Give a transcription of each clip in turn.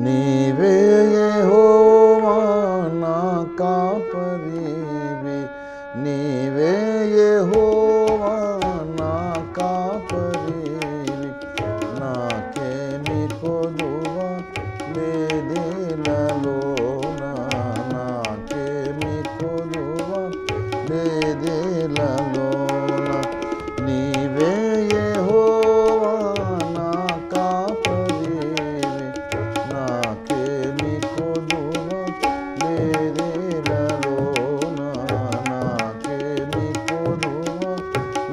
నీవే యెహోవా నా కాపరివి, నీవే యెహోవా నా కాపరివి, నాకేమి కొదువ లేదేలలోన, నాకేమి కొదువ లేదేలలోన. నీవే యెహోవా నా కాపరివి, నాకేమి కొదువ లేదేలలోన, నాకేమి కొదువ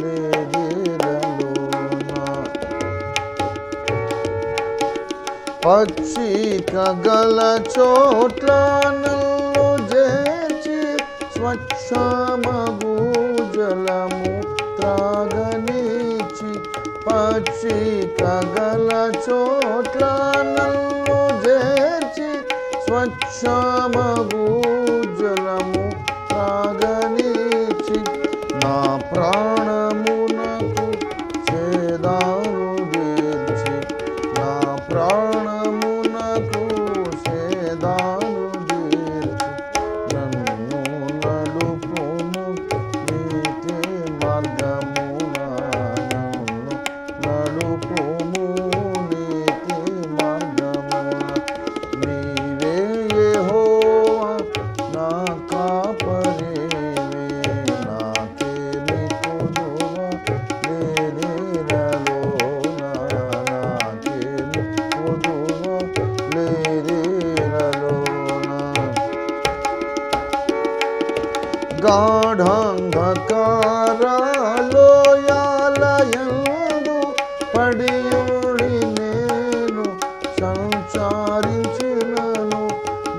లేదేలలోన. పచ్చిక గల చోట్ల నన్ను చేర్చి స్వచ్ఛమగు జలము త్రాగనిచ్చి, పచ్చిక గల చోట్ల నన్ను చేర్చి స్వచ్ఛమగు జలము త్రాగనిచ్చి, నా ప్రాణమునకు సేదాను తీర్చి, నా ప్రాణమునకు సేదాను తీర్చి, నన్ను నడుపుము నీతి మార్గమున, నన్ను నడుపుము నీతి మార్గమున. నీవే యెహోవా నా కాపరివి, నాకేమి కొదువ లేదేలలోన, నాకేమి కొదువ లేదేలలోన. గాఢాంధకారలోయాలయందు పడియుడి నేను సంచారించినను,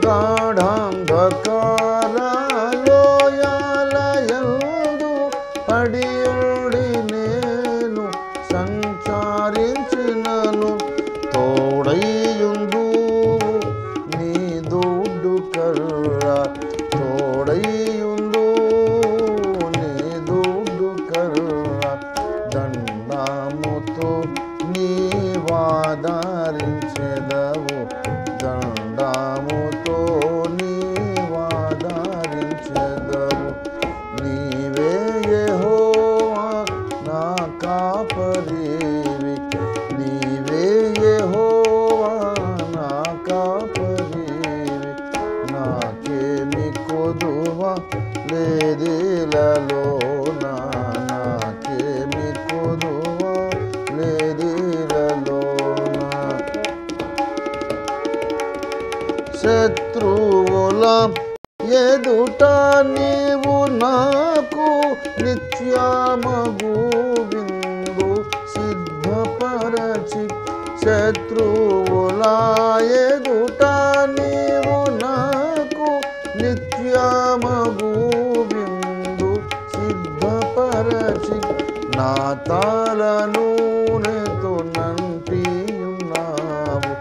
గాఢాంధకారలోయాలయందు పడియుడి నేను సంచారించినను, తోడైయుందు నీ దూడు కర్ర, తోడైయుందు నీ దూడు కర్ర, దండముతో నీవాదరించెదవు, దండముతో నీవాదరించెదవు. నీవే యెహోవా నా కాపరివి, నీవే యెహోవా నా కాపరివి, నాకేమి కొదువ లేదేలలోన, నాకేమి కొదువ లేదేలలోన. శత్రువుల ఎదుట నీవు నాకు నిత్యమగు విందు సిద్ధపరచి, శత్రువుల ఎదుట నీవు నాకు నిత్యమగు విందు సిద్ధపరచి, నా తల నూనెతో నంటియున్నావు,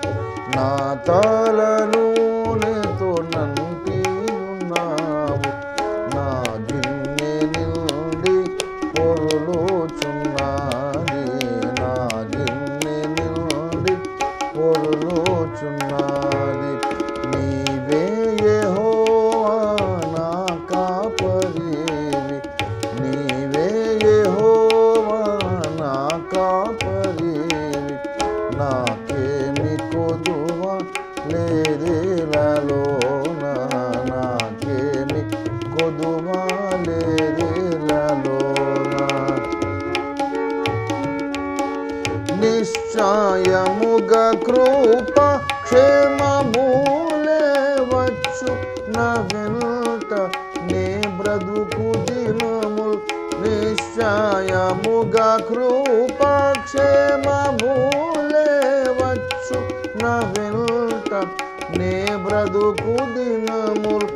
నా తల నూనెతో నంటియున్నావు, నా గిన్నె నిండి పొర్లుచున్నది, నా గిన్నె నిండి పొర్లుచున్నది. నీవే యెహోవా నా కాపరివి, నీవే యెహోవా నా కాపరివి, నాకేమి కొదువ లేదేలలోన, నాకేమి కొదువ లేదేలలోన. నిశ్చయముగా కృప క్షేమములే వచ్చు నా వెంట నే బ్రతుకు దినముల్, నిశ్చయముగా కృప క్షేమములే వచ్చు నా వెంట నే బ్రతుకు దినముల్.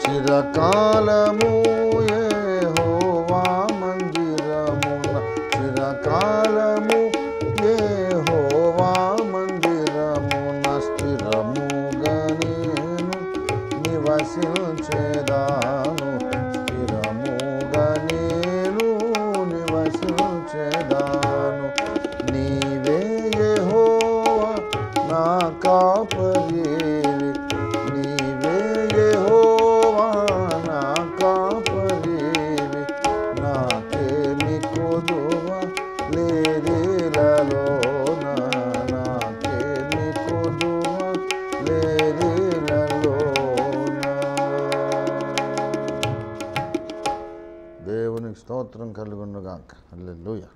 చిరకాలము యెహోవా మందిరమున, చిరకాలము యెహోవా మందిరమున స్థిరముగా నేను హల్లెలూయా.